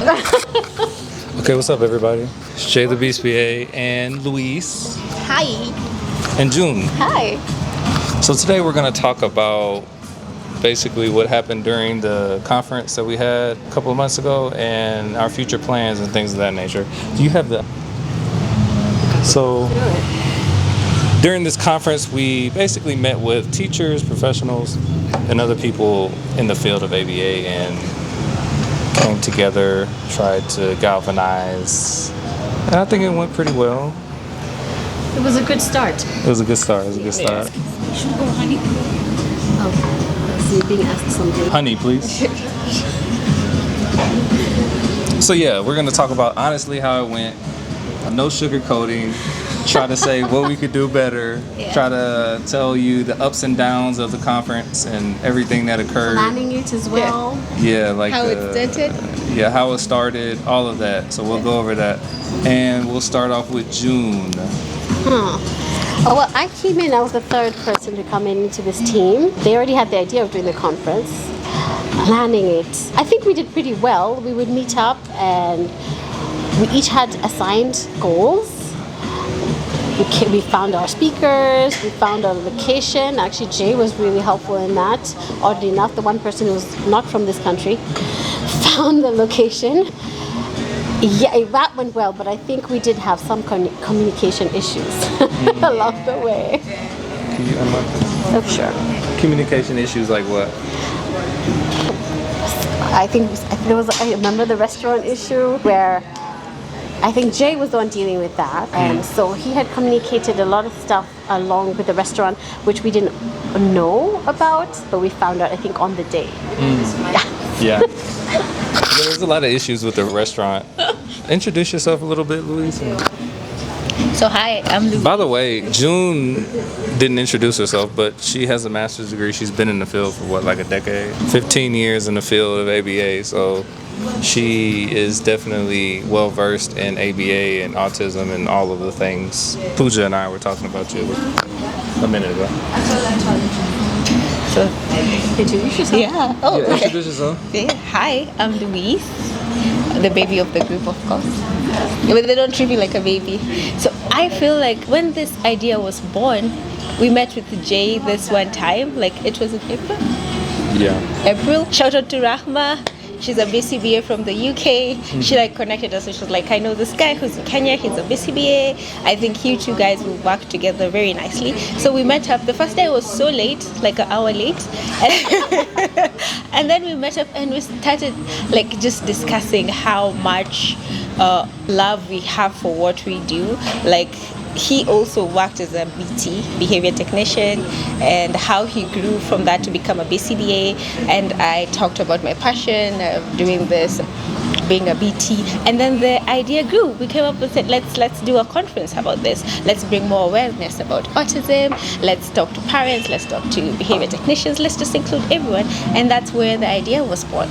Okay, what's up, everybody? It's Jay the BCBA and Luis Hi. and June. Hi. So today we're going to talk about basically what happened during the conference that we had a couple of months ago and our future plans and things of that nature. Do you have the... So during this conference, we basically met with teachers, professionals, and other people in the field of ABA and came together, tried to galvanize, and I think it went pretty well. It was a good start. It was a good start. It was a good start. You should go, honey. Oh, so you're being asked something. Honey, please. So yeah, we're gonna talk about honestly how it went. No sugarcoating. Try to say what we could do better. Yeah. Try to tell you the ups and downs of the conference and everything that occurred. Planning it as well. Yeah, like How it started. Yeah, how it started, all of that. So we'll go over that, and we'll start off with June. Oh, well, I came in. I was the third person to come into this team. They already had the idea of doing the conference, planning it. I think we did pretty well. We would meet up, and we each had assigned goals. We found our speakers, we found our location. Actually, Jay was really helpful in that. Oddly enough, the one person who was not from this country found the location. Yeah, that went well, but I think we did have some communication issues along the way. Can you unlock this? Oh, sure. Communication issues like what? I think there was. I remember the restaurant issue where I think Jay was the one dealing with that, and so he had communicated a lot of stuff along with the restaurant, which we didn't know about, but we found out I think on the day. Yeah. There was a lot of issues with the restaurant. Introduce yourself a little bit, Louise. So hi, I'm Louise. By the way, June didn't introduce herself, but she has a master's degree. She's been in the field for what, like a decade? 15 years in the field of ABA, so she is definitely well versed in ABA and autism and all of the things. Pooja and I were talking about you a minute ago. So, Introduce yourself. yeah. Oh, Yeah, okay. introduce yourself. Yeah. Hi, I'm Louise, the baby of the group, of course. But they don't treat me like a baby. So I feel like when this idea was born, we met with Jay this one time. Like it was in April. Yeah. April. Shout out to Rahma. She's a BCBA from the UK. She like connected us. So she was like, I know this guy who's in Kenya. He's a BCBA. I think you two guys will work together very nicely. So we met up. The first day was so late, like an hour late. And then we met up and we started like just discussing how much love we have for what we do. Like he also worked as a BT, behavior technician, and how he grew from that to become a BCBA. And I talked about my passion of doing this, being a BT, and then the idea grew. We came up with it. Let's do a conference about this. Let's bring more awareness about autism. Let's talk to parents. Let's talk to behavior technicians. Let's just include everyone. And that's where the idea was born.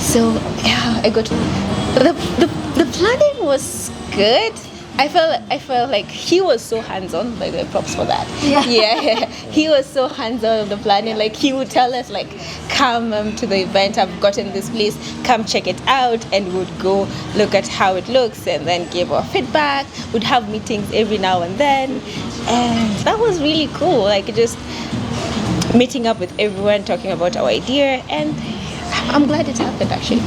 So yeah, I got the planning was good. I felt like he was so hands-on. By the way, props for that. Yeah. He was so hands-on of the planning. Like he would tell us, like, come to the event. I've gotten this place. Come check it out, and we would go look at how it looks, and then give our feedback. We'd have meetings every now and then, and that was really cool. Like just meeting up with everyone, talking about our idea, and I'm glad it happened actually.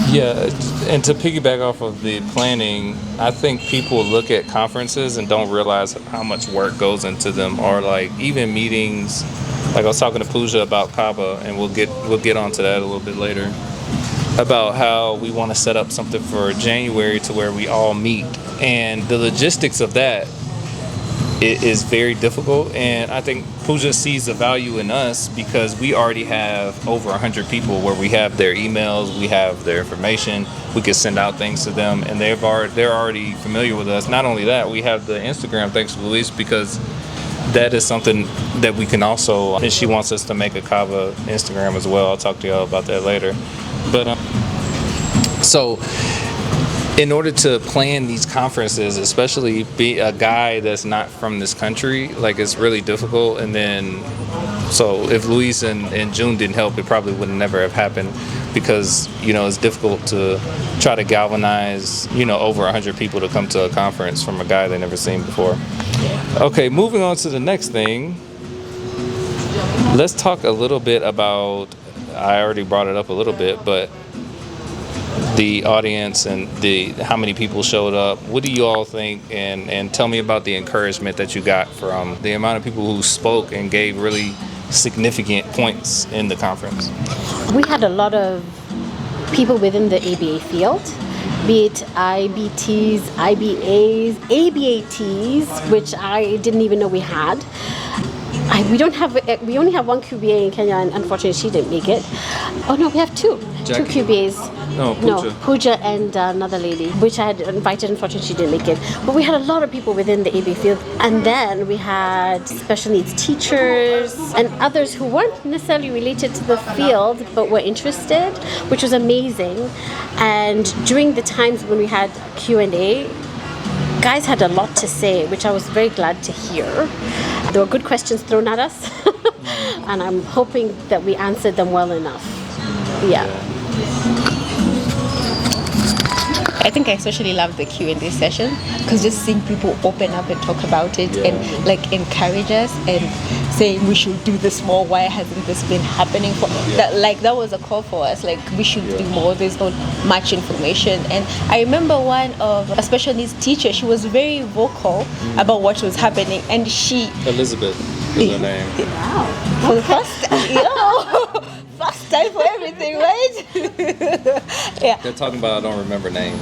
Yeah, and to piggyback off of the planning, I think people look at conferences and don't realize how much work goes into them, or like even meetings. Like I was talking to Pooja about Kaba, and we'll get onto that a little bit later, about how we want to set up something for January to where we all meet, and the logistics of that it is very difficult. And I think Pooja sees the value in us because we already have over 100 people where we have their emails, we have their information, we can send out things to them, and they're already familiar with us. Not only that, we have the Instagram, thanks to Luis, because that is something that we can also, and she wants us to make a Kava Instagram as well. I'll talk to y'all about that later. But so in order to plan these conferences, especially be a guy that's not from this country, like it's really difficult. And then, so if Luis and June didn't help, it probably would never have happened. because, it's difficult to try to galvanize, over 100 people to come to a conference from a guy they never seen before. Okay, moving on to the next thing. Let's talk a little bit about, I already brought it up a little bit, but the audience and how many people showed up. What do you all think? And tell me about the encouragement that you got from the amount of people who spoke and gave really significant points in the conference. We had a lot of people within the ABA field, be it IBTs, IBAs, ABATs, which I didn't even know we had. We only have one QBA in Kenya, and unfortunately she didn't make it. Oh no, we have two QBAs. No, Pooja and another lady, which I had invited. Unfortunately, she didn't make it. But we had a lot of people within the ABA field. And then we had special needs teachers and others who weren't necessarily related to the field, but were interested, which was amazing. And during the times when we had Q&A, guys had a lot to say, which I was very glad to hear. There were good questions thrown at us, and I'm hoping that we answered them well enough. Yeah. I think I especially loved the Q&A session because just seeing people open up and talk about it and like encourage us and saying we should do this more. Why hasn't this been happening for that? Like that was a call for us. Like we should do more. There's not much information. And I remember one of a special needs teacher. She was very vocal about what was happening, and she Elizabeth is her name. Wow. for the first first time for everything, right? Yeah. They're talking about I don't remember names.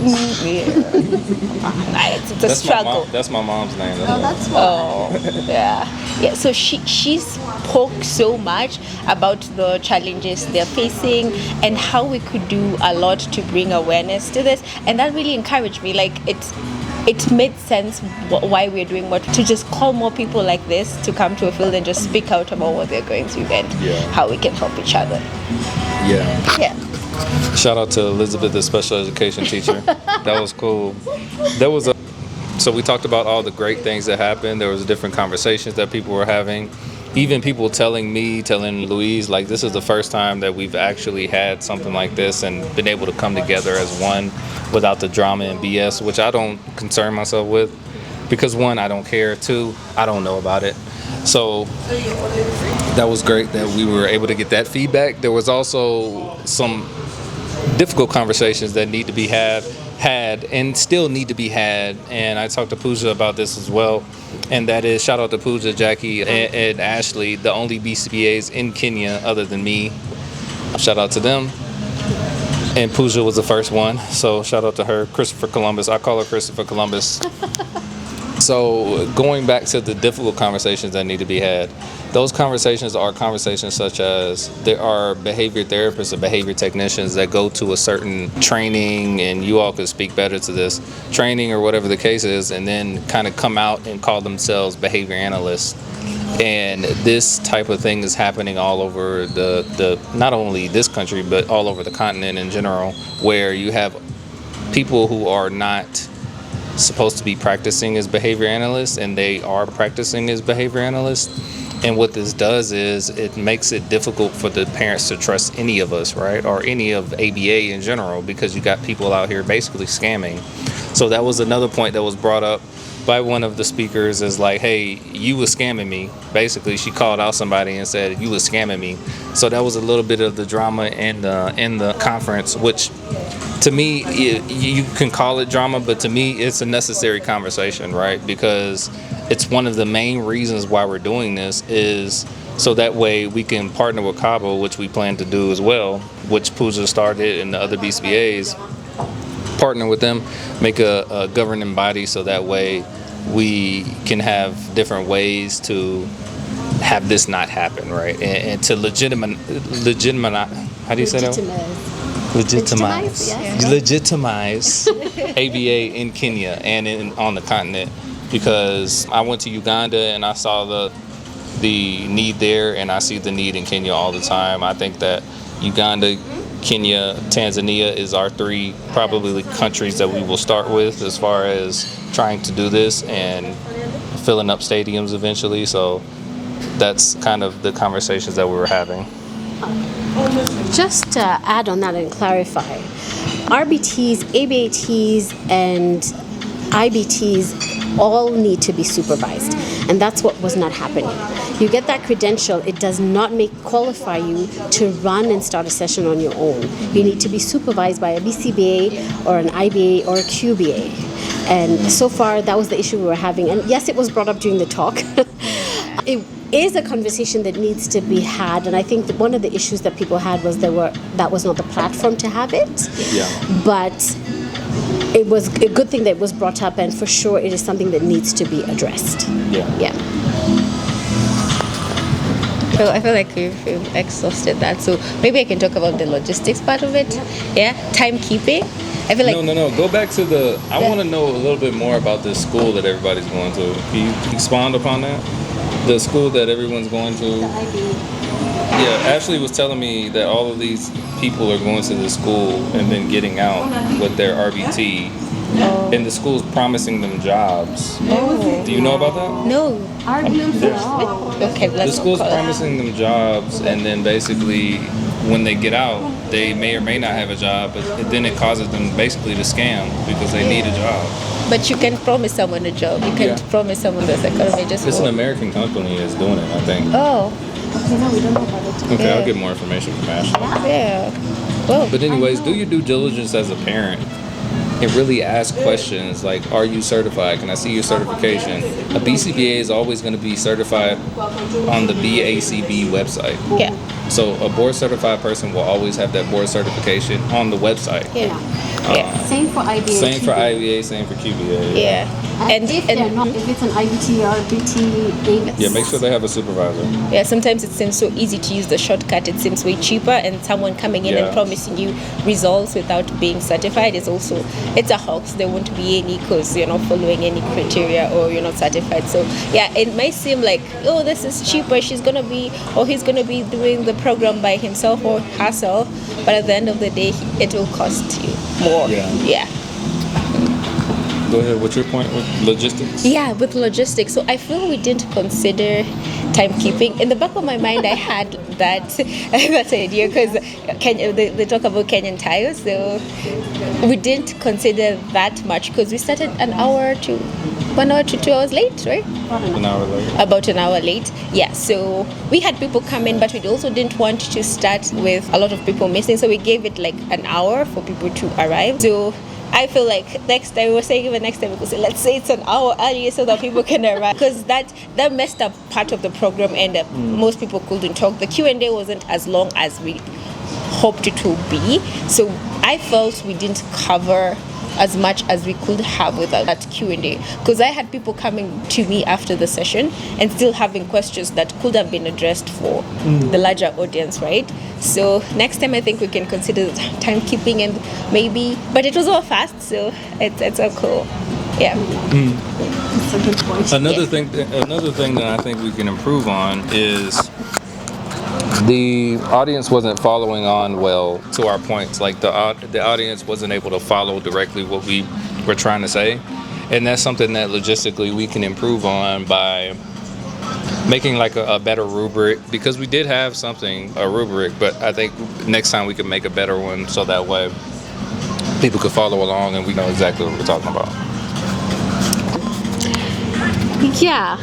It's a struggle. That's my mom's name. That's why. Oh, yeah. So she spoke so much about the challenges they're facing and how we could do a lot to bring awareness to this, and that really encouraged me. Like it made sense why we're doing what, to just call more people like this to come to a field and just speak out about what they're going through and how we can help each other. Yeah. Shout out to Elizabeth, the special education teacher. That was cool. So we talked about all the great things that happened. There was different conversations that people were having. Even people telling Louise, like, this is the first time that we've actually had something like this and been able to come together as one without the drama and BS, which I don't concern myself with. Because one, I don't care. Two, I don't know about it. So that was great that we were able to get that feedback. There was also some difficult conversations that need to be had and still need to be had, and I talked to Pooja about this as well, and that is, shout out to Pooja, Jackie, and Ashley, the only BCBAs in Kenya other than me. Shout out to them. And Pooja was the first one, so shout out to her. Christopher Columbus, I call her Christopher Columbus. So going back to the difficult conversations that need to be had, those conversations are conversations such as there are behavior therapists or behavior technicians that go to a certain training, and you all could speak better to this, training or whatever the case is, and then kind of come out and call themselves behavior analysts. And this type of thing is happening all over the not only this country, but all over the continent in general, where you have people who are not supposed to be practicing as behavior analysts, and they are practicing as behavior analysts. And what this does is it makes it difficult for the parents to trust any of us, right? Or any of ABA in general, because you got people out here basically scamming. So that was another point that was brought up by one of the speakers, is like, hey, you was scamming me. Basically, she called out somebody and said, you was scamming me. So that was a little bit of the drama in the conference, which to me, you can call it drama, but to me, it's a necessary conversation, right? Because it's one of the main reasons why we're doing this, is so that way we can partner with Cabo, which we plan to do as well, which Pooja started, and the other BCBAs, partner with them, make a governing body, so that way we can have different ways to have this not happen, right? And to legitimize, how do you say that? Legitimize ABA in Kenya and on the continent, because I went to Uganda and I saw the need there, and I see the need in Kenya all the time. I think that Uganda, Kenya, Tanzania is our three probably countries that we will start with as far as trying to do this and filling up stadiums eventually. So that's kind of the conversations that we were having. Just to add on that and clarify, RBTs, ABATs, and IBTs all need to be supervised, and that's what was not happening. You get that credential, it does not qualify you to run and start a session on your own. You need to be supervised by a BCBA or an IBA or a QBA. And so far, that was the issue we were having. And yes, it was brought up during the talk. It is a conversation that needs to be had, and I think that one of the issues that people had was that was not the platform to have it. Yeah. But it was a good thing that it was brought up, and for sure it is something that needs to be addressed. Yeah. So I feel like we've exhausted that. So maybe I can talk about the logistics part of it. Yeah, timekeeping. I feel like No. Go back to I want to know a little bit more about this school that everybody's going to. Can you expound upon that? The school that everyone's going to. Yeah, Ashley was telling me that all of these people are going to the school and then getting out with their RBT, and the school's promising them jobs. Do you know about that? no. Okay, The let's school's call it. promising them jobs, and then basically, when they get out, they may or may not have a job, but then it causes them basically to scam because they need a job. But you can promise someone a job. You can promise someone this economy just It's an for. American company that's doing it, I think. Oh, We don't know about it. Okay, Yeah. I'll get more information from Ashley. yeah. Well, But anyways, do your due diligence as a parent and really ask questions like, are you certified? Can I see your certification? A BCBA is always going to be certified on the BACB website. yeah. So a board certified person will always have that board certification on the website. Yeah. Yeah. Same for IBA. Same for IBA, same for QBA. Yeah. And if they're not, if it's an IBT or BT, Yeah, make sure they have a supervisor. Yeah, sometimes it seems so easy to use the shortcut. It seems way cheaper, and someone coming in Yeah. and promising you results without being certified is also, it's a hoax. There won't be any because you're not following any criteria or you're not certified. So yeah, it might seem like, oh, this is cheaper. She's gonna be, or he's gonna be doing the program by himself or herself, but at the end of the day, it will cost you more. Yeah. Go ahead. What's your point with logistics? Yeah, with logistics. So I feel we didn't consider timekeeping. In the back of my mind, I had that idea because they talk about Kenyan tiles. So we didn't consider that much because we started 1 hour to 2 hours late, right? An hour later. About an hour late. Yeah, so we had people come in, but we also didn't want to start with a lot of people missing. So we gave it like an hour for people to arrive. So I feel like next time, we were saying even next time, we could say, let's say it's an hour earlier so that people can arrive. Because that messed up part of the program and most people couldn't talk. The Q&A wasn't as long as we hoped it would be. So I felt we didn't cover as much as we could have with that Q&A, because I had people coming to me after the session and still having questions that could have been addressed for the larger audience, right? So next time I think we can consider timekeeping and maybe, but it was all fast, so it's all cool. Yeah. That's a good point. Another thing that I think we can improve on is the audience wasn't following on well to our points. Like the audience wasn't able to follow directly what we were trying to say, and that's something that logistically we can improve on by making like a better rubric, because we did have a rubric, but I think next time we could make a better one so that way people could follow along and we know exactly what we're talking about. Yeah.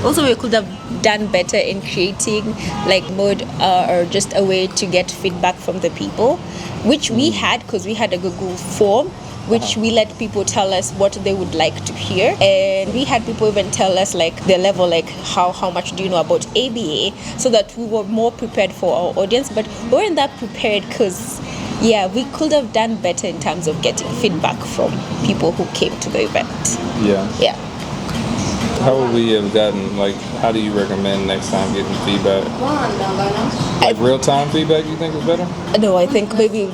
Also, we could have done better in creating like mode or just a way to get feedback from the people, which we had because we had a Google form which we let people tell us what they would like to hear, and we had people even tell us like their level, like how much do you know about ABA, so that we were more prepared for our audience. But we weren't that prepared because we could have done better in terms of getting feedback from people who came to the event. Yeah. How would we have gotten, like, how do you recommend next time getting feedback? Like real-time feedback, you think is better? No, I think maybe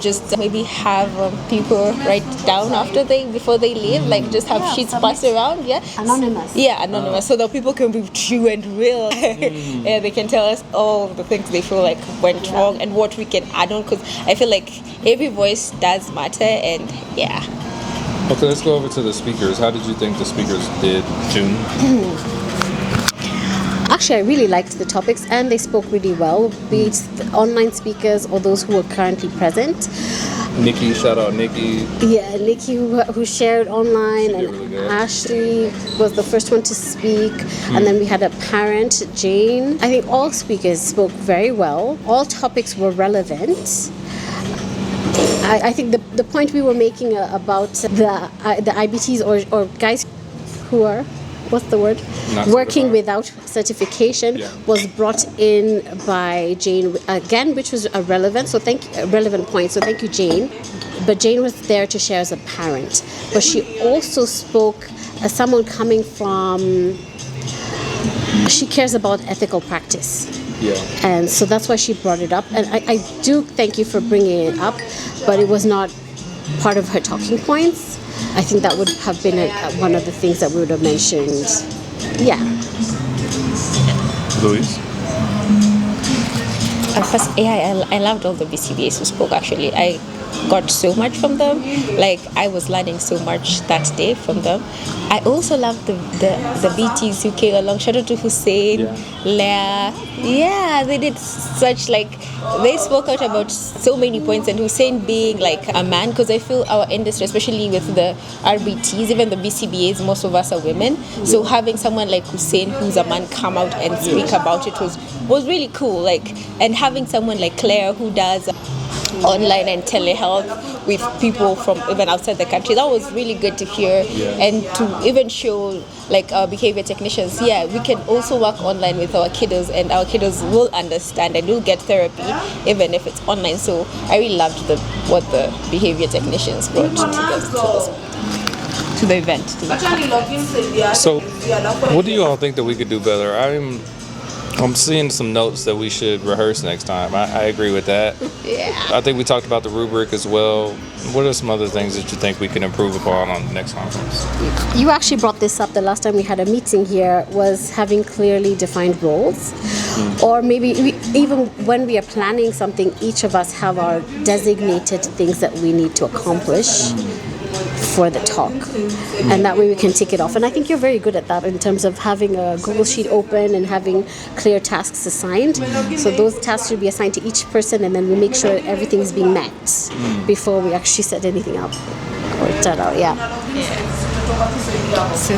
have people write down before they leave, like just have sheets passed around, Anonymous. Yeah, anonymous, so that people can be true and real. Yeah, they can tell us all the things they feel like went wrong and what we can add on, because I feel like every voice does matter, and Okay, let's go over to the speakers. How did you think the speakers did, June? Actually, I really liked the topics and they spoke really well, be it the online speakers or those who were currently present. Nikki, shout out Nikki. Yeah, Nikki who shared online, and really good. Ashley was the first one to speak. And then we had a parent, Jane. I think all speakers spoke very well. All topics were relevant. I think the point we were making about the IBTs or guys who are, what's the word? Not Working certified. without certification Yeah. was brought in by Jane again, which was a relevant point. So thank you, Jane. But Jane was there to share as a parent, but she also spoke as someone coming from. She cares about ethical practice. Yeah. And so that's why she brought it up. And I do thank you for bringing it up, but it was not part of her talking points. I think that would have been one of the things that we would have mentioned. Yeah. Luis? First, yeah, I loved all the BCBAs who spoke actually. I got so much from them. Like, I was learning so much that day from them. I also loved the BTs who came along. Shout out to Hussein, Leah. Yeah, they did such, like, they spoke out about so many points, and Hussein being like a man, because I feel our industry, especially with the RBTs, even the BCBAs, most of us are women. So having someone like Hussein, who's a man, come out and speak about it was really cool. Like, and having someone like Claire who does online and telehealth with people from even outside the country, that was really good to hear. And to even show like our behavior technicians, yeah, we can also work online with our kiddos, and our kiddos will understand and will get therapy even if it's online. So I really loved what the behavior technicians brought to the event. So, what do you all think that we could do better? I'm seeing some notes that we should rehearse next time. I agree with that. Yeah. I think we talked about the rubric as well. What are some other things that you think we can improve upon on the next conference? You actually brought this up the last time we had a meeting here, was having clearly defined roles. Or maybe even when we are planning something, each of us have our designated things that we need to accomplish for the talk, and that way we can tick it off. And I think you're very good at that in terms of having a Google Sheet open and having clear tasks assigned. So those tasks should be assigned to each person, and then we make sure everything is being met before we actually set anything up or start out. Yeah. So,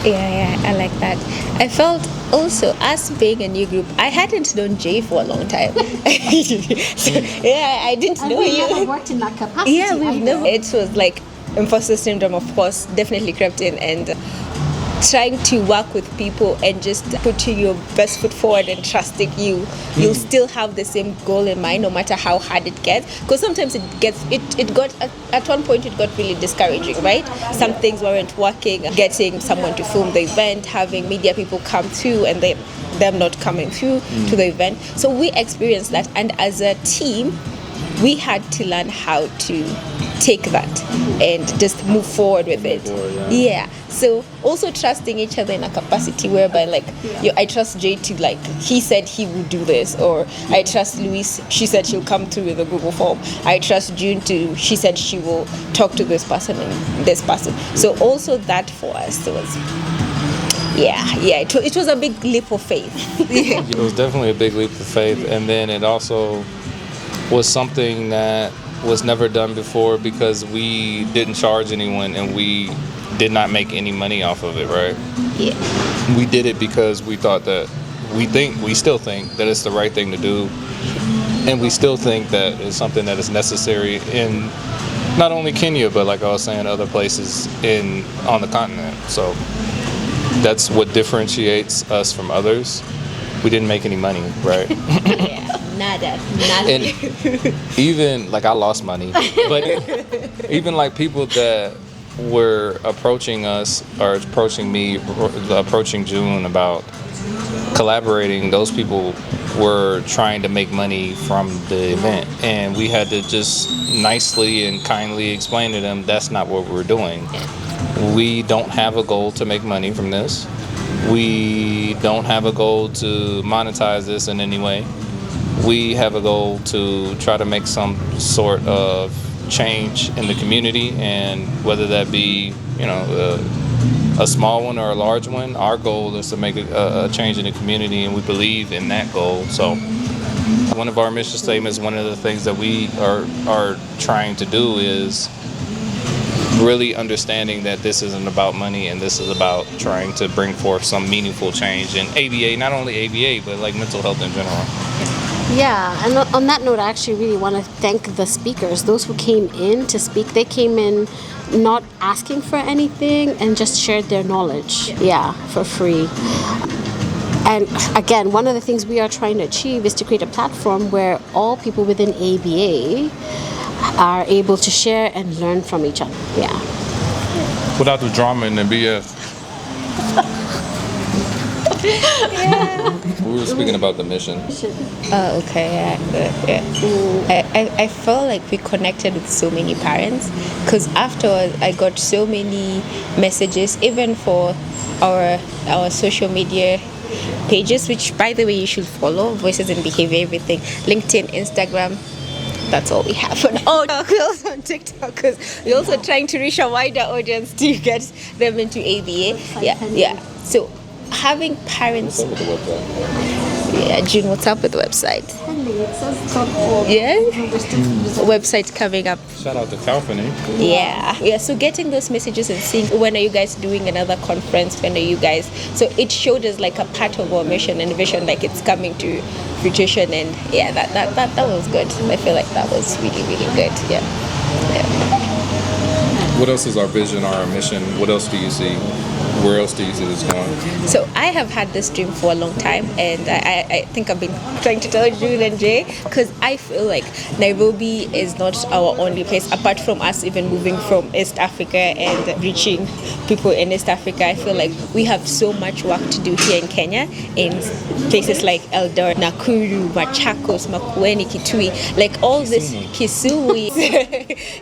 yeah, I like that. I felt also, us being a new group, I hadn't known Jay for a long time. So, yeah, I didn't know you. Never worked in that capacity. Yeah, we've never. It was like imposter syndrome, of course, definitely crept in, and trying to work with people and just putting your best foot forward and trusting you'll still have the same goal in mind no matter how hard it gets. Because sometimes it got at one point it got really discouraging, right? Some things weren't working, getting someone to film the event, having media people come through and them not coming through to the event. So we experienced that, and as a team we had to learn how to take that and just move forward with it. Yeah. So also trusting each other in a capacity whereby, like, I trust Jay to, like, he said he would do this, or I trust Louise, she said she'll come through with a Google form. I trust June she said she will talk to this person and this person. So also that for us was, it was a big leap of faith. It was definitely a big leap of faith, and then it also was something that was never done before because we didn't charge anyone and we did not make any money off of it, right? Yeah. We did it because we thought that we still think that it's the right thing to do, and we still think that it's something that is necessary in not only Kenya, but like I was saying, other places on the continent. So that's what differentiates us from others. We didn't make any money, right? Nada. And even like I lost money, but even like people that were approaching us or approaching me, or approaching June about collaborating, those people were trying to make money from the event, and we had to just nicely and kindly explain to them that's not what we're doing. We don't have a goal to make money from this. We don't have a goal to monetize this in any way. We have a goal to try to make some sort of change in the community, and whether that be, a small one or a large one. Our goal is to make a change in the community, and we believe in that goal. So one of our mission statements, one of the things that we are trying to do is really understanding that this isn't about money, and this is about trying to bring forth some meaningful change in ABA, not only ABA, but like mental health in general. Yeah, and on that note, I actually really want to thank the speakers, those who came in to speak. They came in not asking for anything and just shared their knowledge, for free. And again, one of the things we are trying to achieve is to create a platform where all people within ABA are able to share and learn from each other. Yeah. Without the drama and the BS. We were speaking about the mission. Oh, okay. Yeah. I felt like we connected with so many parents because afterwards I got so many messages, even for our social media pages, which by the way you should follow, Voices in Behavior, everything, LinkedIn, Instagram. That's all we have on also on TikTok, because we're also trying to reach a wider audience to get them into ABA. Yeah. So having parents. What's up with the website? Yeah, June, what's up with the website? Yeah? Website coming up. Shout out to Company. Yeah. So getting those messages and seeing when are you guys doing another conference, when are you guys, so it showed us like a part of our mission and vision, like it's coming to fruition, and yeah, that was good. I feel like that was really, really good. Yeah. What else is our vision, our mission? What else do you see? Where else do you see this going? So I have had this dream for a long time, and I think I've been trying to tell June and Jay, because I feel like Nairobi is not our only place. Apart from us even moving from East Africa and reaching people in East Africa, I feel like we have so much work to do here in Kenya, in places like Eldoret, Nakuru, Machakos, Makueni, Kitui, like all this, Kisumu.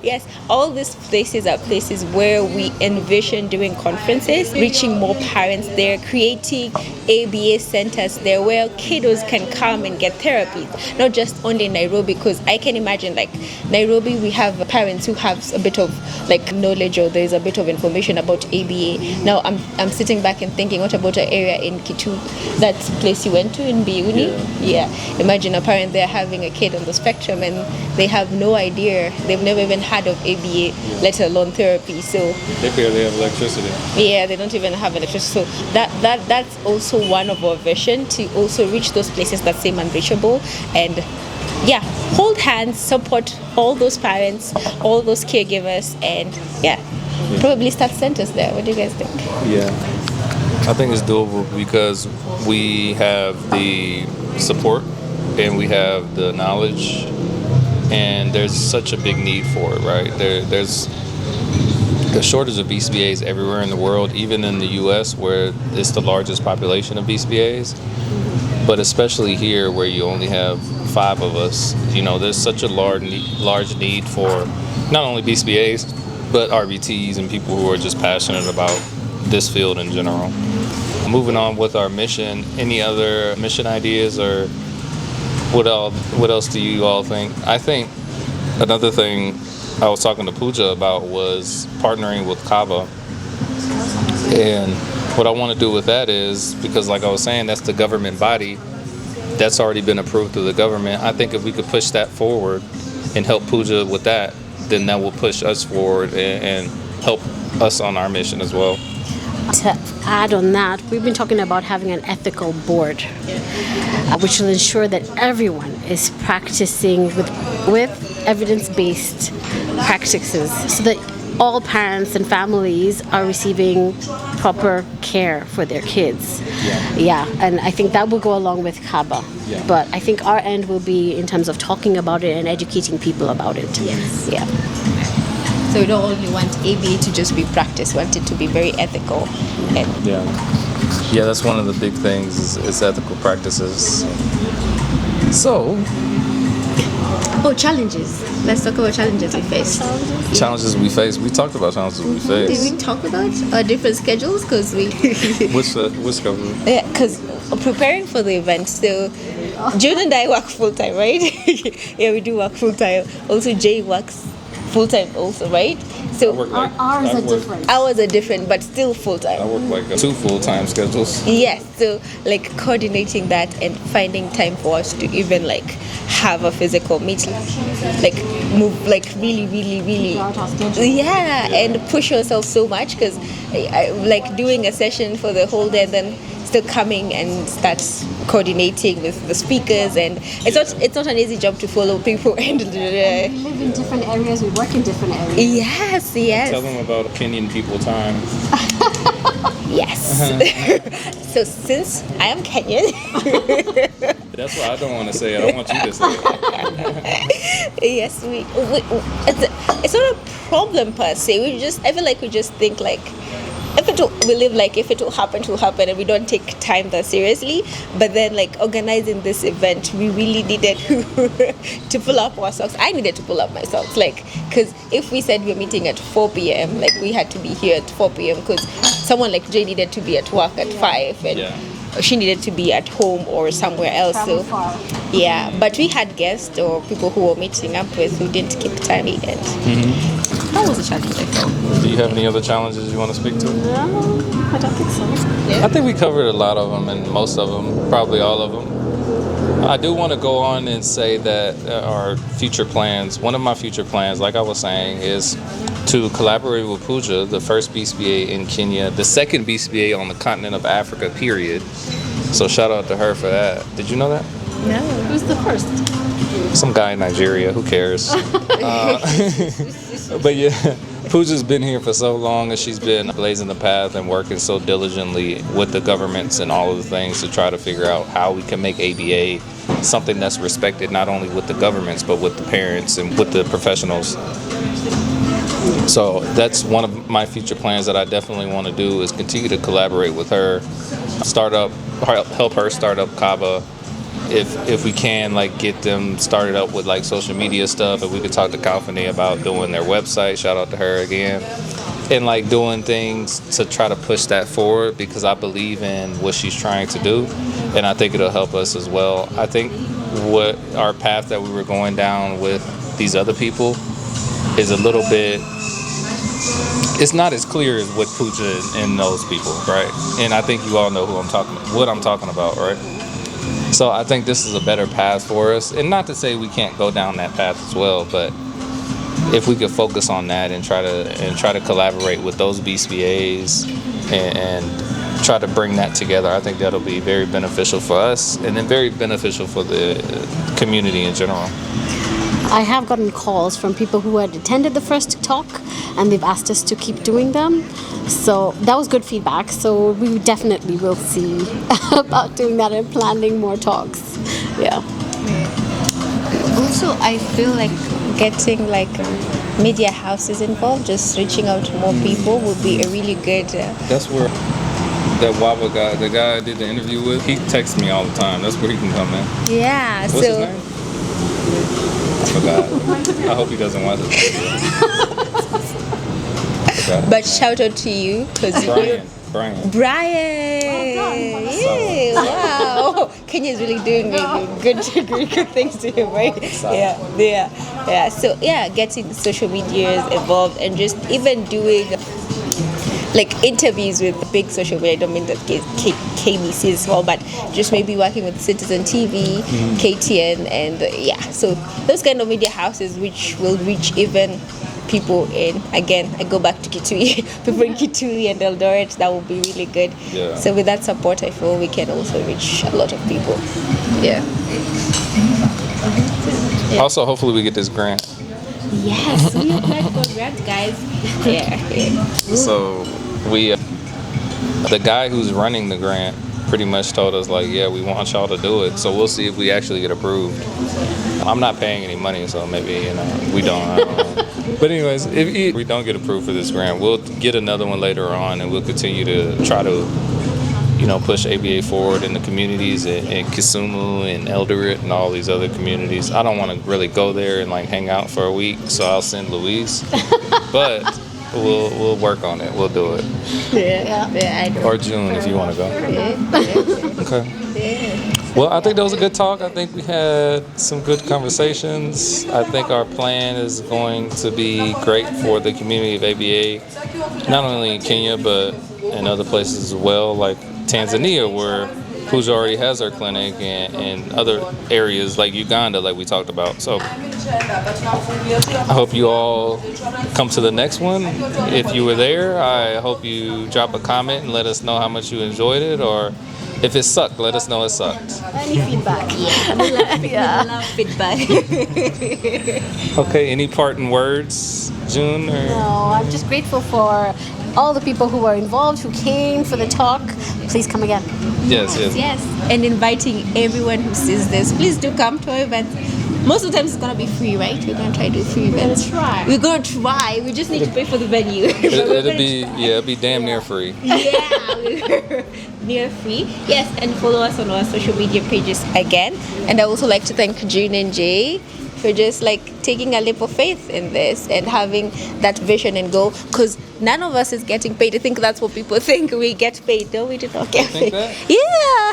Yes, all these places are places where we envision doing conferences, reaching more parents there, creating ABA centers there where kiddos can come and get therapy, not just only in Nairobi, because I can imagine like Nairobi we have parents who have a bit of like knowledge, or there's a bit of information about ABA. Now I'm sitting back and thinking, what about an area in Kitu, that place you went to in Biuni? Yeah. Imagine a parent there having a kid on the spectrum and they have no idea, they've never even heard of ABA, let alone therapy. So They barely have electricity. yeah, they don't even have electricity. So that's also one of our vision, to also reach those places that seem unreachable, and yeah, hold hands, support all those parents, all those caregivers, and probably start centers there. What do you guys think? Yeah. I think it's doable because we have the support and we have the knowledge, and there's such a big need for it, right? There's the shortage of BCBAs everywhere in the world, even in the US where it's the largest population of BCBAs, but especially here where you only have 5 of us. You know, there's such a large need for not only BCBAs but RBTs and people who are just passionate about this field in general. Moving on with our mission, any other mission ideas, or what else do you all think? I think another thing I was talking to Pooja about was partnering with Kava. And what I want to do with that is, because like I was saying, that's the government body that's already been approved through the government. I think if we could push that forward and help Pooja with that, then that will push us forward and help us on our mission as well. To add on that, we've been talking about having an ethical board, which will ensure that everyone is practicing with evidence-based practices, so that all parents and families are receiving proper care for their kids. Yeah, and I think that will go along with Kaba. Yeah. But I think our end will be in terms of talking about it and educating people about it. Yes. Yeah. So we don't only want ABA to just be practice, we want it to be very ethical. And Yeah, that's one of the big things is ethical practices. So, challenges. Let's talk about challenges we face. challenges we face. We talked about challenges we face. Did we talk about different schedules? Because we What's covered? yeah, because preparing for the event. So June and I work full time, right? Yeah, we do work full time. Also, Jay works full-time also, right? I So work Our like hours I are work- different. hours are different, but still full-time. I work like 2 full-time schedules. Yes, so like coordinating that and finding time for us to even like have a physical meeting, like move, like really, Out our schedule. yeah, and push yourself so much because like doing a session for the whole day and then still coming and start coordinating with the speakers, and it's not an easy job to follow people and We live in different areas, we work in different areas. yes Tell them about Kenyan people time. yes. So since I am Kenyan, That's what I don't want to say. I don't want you to say it. yes, it's not a problem per se. I feel like we just think like we live like if it will happen, it will happen, and we don't take time that seriously. But then like organizing this event, we really needed to pull up our socks. I needed to pull up my socks, like, because if we said we're meeting at 4 p.m, like we had to be here at 4 p.m because someone like Jay needed to be at work at 5 and Yeah. she needed to be at home or somewhere else. Travel So far. yeah, but we had guests or people who were meeting up with who didn't keep time, and that was a challenge, I felt. Do you have any other challenges you want to speak to? No, I don't think so. I think we covered a lot of them, and most of them, probably all of them. I do want to go on and say that our future plans, one of my future plans, like I was saying, is to collaborate with Pooja, the first BCBA in Kenya, the second BCBA on the continent of Africa, period. So shout out to her for that. Did you know that? No. Who's the first? Some guy in Nigeria, who cares? But yeah, Pooja's been here for so long, and she's been blazing the path and working so diligently with the governments and all of the things to try to figure out how we can make ABA something that's respected not only with the governments but with the parents and with the professionals. So that's one of my future plans that I definitely want to do, is continue to collaborate with her, help her start up Kava. If we can, like, get them started up with like social media stuff, if we could talk to Kalfani about doing their website, shout out to her again, and like doing things to try to push that forward, because I believe in what she's trying to do, and I think it'll help us as well. I think what our path that we were going down with these other people is a little bit, it's not as clear as what Pooja and those people, right? And I think you all know what I'm talking about, right? So I think this is a better path for us, and not to say we can't go down that path as well, but if we could focus on that and try to collaborate with those BCBAs and try to bring that together, I think that'll be very beneficial for us, and then very beneficial for the community in general. I have gotten calls from people who had attended the first talk and they've asked us to keep doing them. So that was good feedback. So we definitely will see about doing that and planning more talks. Yeah. Also, I feel like getting like media houses involved, just reaching out to more people would be a really good. That's where that Wava guy, the guy I did the interview with, he texts me all the time. That's where he can come in. Yeah. What's his name? I forgot. I hope he doesn't watch it. But shout out to you because Brian. Yeah, wow. Kenya is really doing good things to him, right? Yeah. So yeah, getting social medias involved and just even doing like interviews with big social media. I don't mean that KBC as well, but just maybe working with Citizen TV, KTN, and so those kind of media houses which will reach even people in, again, I go back to Kitui, people in Kitui and Eldoret, that would be really good. Yeah. So with that support, I feel we can also reach a lot of people. Yeah. Also, hopefully we get this grant. Yes, we applied for grant, guys. Yeah. So we, the guy who's running the grant pretty much told us like, yeah, we want y'all to do it. So we'll see if we actually get approved. I'm not paying any money, so maybe, we don't. I don't know. But anyways, if we don't get approved for this grant, we'll get another one later on, and we'll continue to try to, push ABA forward in the communities in Kisumu and Eldoret and all these other communities. I don't want to really go there and like hang out for a week, so I'll send Louise. But we'll work on it. We'll do it. Yeah, I know. Or June if you want to go. Yeah. Okay. Yeah. Well, I think that was a good talk. I think we had some good conversations. I think our plan is going to be great for the community of ABA, not only in Kenya, but in other places as well, like Tanzania, where Pooja already has her clinic, and other areas like Uganda, like we talked about. So I hope you all come to the next one. If you were there, I hope you drop a comment and let us know how much you enjoyed it, or if it sucked, let us know it sucked. Any feedback? We love feedback. Okay, any parting words, June? Or? No, I'm just grateful for all the people who were involved, who came for the talk. Please come again. Yes. Yes, and inviting everyone who sees this, please do come to our event. Most of the time it's gonna be free, right? We're gonna try to do free events. We're gonna try. We just need to pay for the venue. It'll be damn near free. Yeah, near free. Yes, and follow us on our social media pages again. And I also like to thank June and Jay for just like taking a leap of faith in this and having that vision and goal, because none of us is getting paid. I think that's what people think. We get paid. No, we do not get paid. Yeah.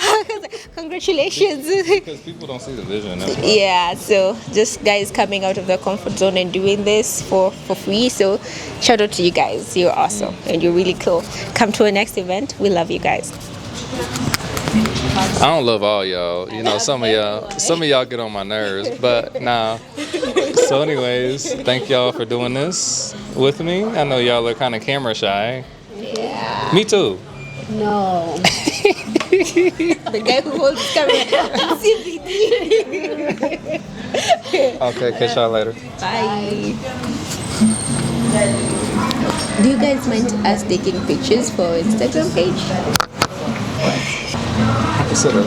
Congratulations. Because people don't see the vision. That's why. Yeah, so just guys coming out of their comfort zone and doing this for free. So shout out to you guys. You're awesome and you're really cool. Come to our next event. We love you guys. I don't love all y'all. You know, some of y'all get on my nerves, but nah. So anyways, thank y'all for doing this with me. I know y'all are kind of camera shy. Yeah. Me too. No. The guy who holds the camera. Okay, catch y'all later. Bye. Do you guys mind us taking pictures for our Instagram page? Sit up.